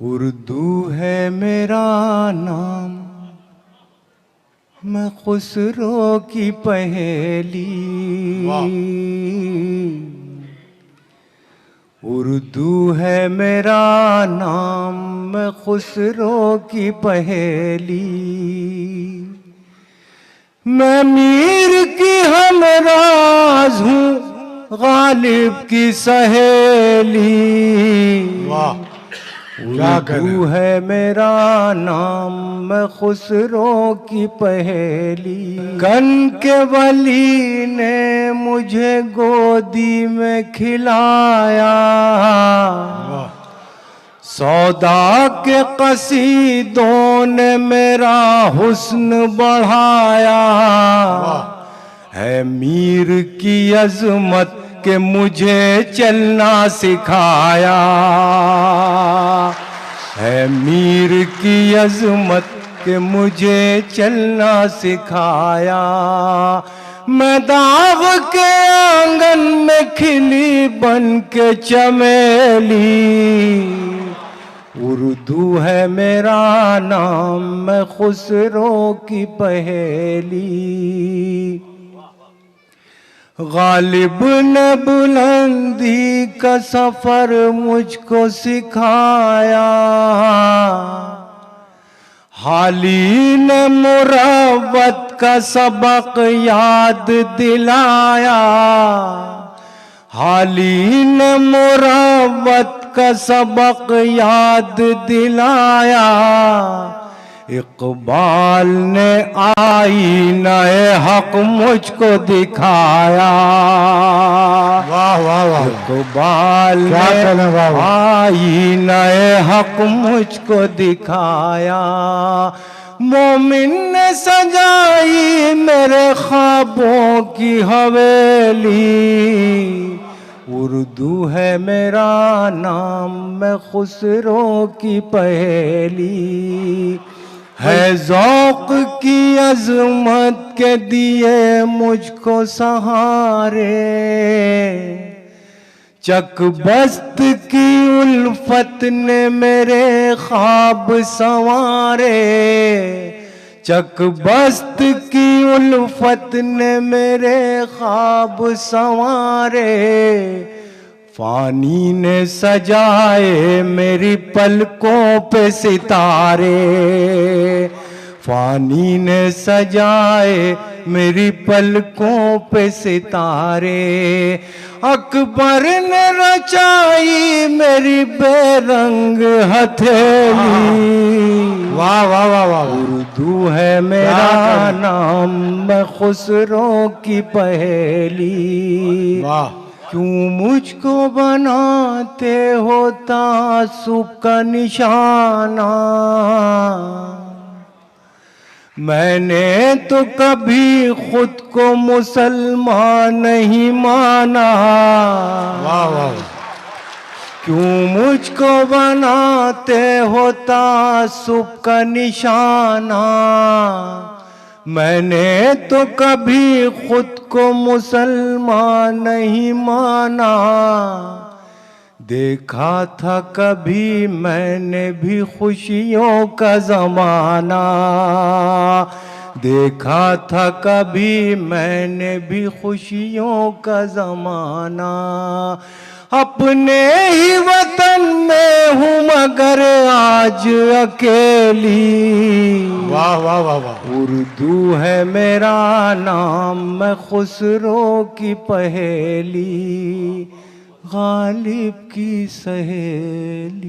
उर्दू है मेरा नाम, मैं खुसरो की पहेली। उर्दू है मेरा नाम, मैं खुसरो की पहेली। मैं मीर की हमराज हूँ, गालिब की सहेली। वाह, उर्दू है मेरा नाम, मैं खुसरो की पहेली। कन के वली ने मुझे गोदी में खिलाया, सौदा के कसीदों ने मेरा हुस्न बढ़ाया। है मीर की अजमत के मुझे चलना सिखाया। है मीर की अजमत के मुझे चलना सिखाया। मैं दाग के आंगन में खिली बन के चमेली। उर्दू है मेरा नाम, मैं खुसरो की पहेली। गालिब ने बुलंदी का सफर मुझको सिखाया। हाली ने मुरव्वत का सबक याद दिलाया। हाली ने मुरव्वत का सबक याद दिलाया। इकबाल ने आईना-ए हक मुझको दिखाया। वाह वाह वाह, इकबाल ने आईना-ए हक मुझको दिखाया। मोमिन ने सजाई मेरे ख्वाबों की हवेली। उर्दू है मेरा नाम, मैं खुसरो की पहेली। है ज़ौक़ की अज़मत के दिए मुझको सहारे। चकबस्त की उल्फत ने मेरे ख्वाब संवारे। चकबस्त की उल्फत ने मेरे ख्वाब संवारे। फानी ने सजाए मेरी पलकों पे सितारे। फानी ने सजाए मेरी पलकों पे सितारे। अकबर ने रचाई मेरी बेरंग हथेली। वाह वाह वाह वाह, उर्दू है मेरा नाम, मैं खुसरो की पहेली। वाह, क्यों मुझको बनाते हो तासुब का निशाना। मैंने तो कभी खुद को मुसलमान नहीं माना। वाह वाह, क्यों मुझको बनाते हो तासुब का निशाना। मैंने तो कभी खुद को मुसलमान नहीं माना। देखा था कभी मैंने भी खुशियों का ज़माना। देखा था कभी मैंने भी खुशियों का ज़माना। अपने ही वतन में हूँ मगर आज अकेली। वाह वाह वाह वाह, उर्दू है मेरा नाम, मैं खुसरो की पहेली। गालिब की सहेली।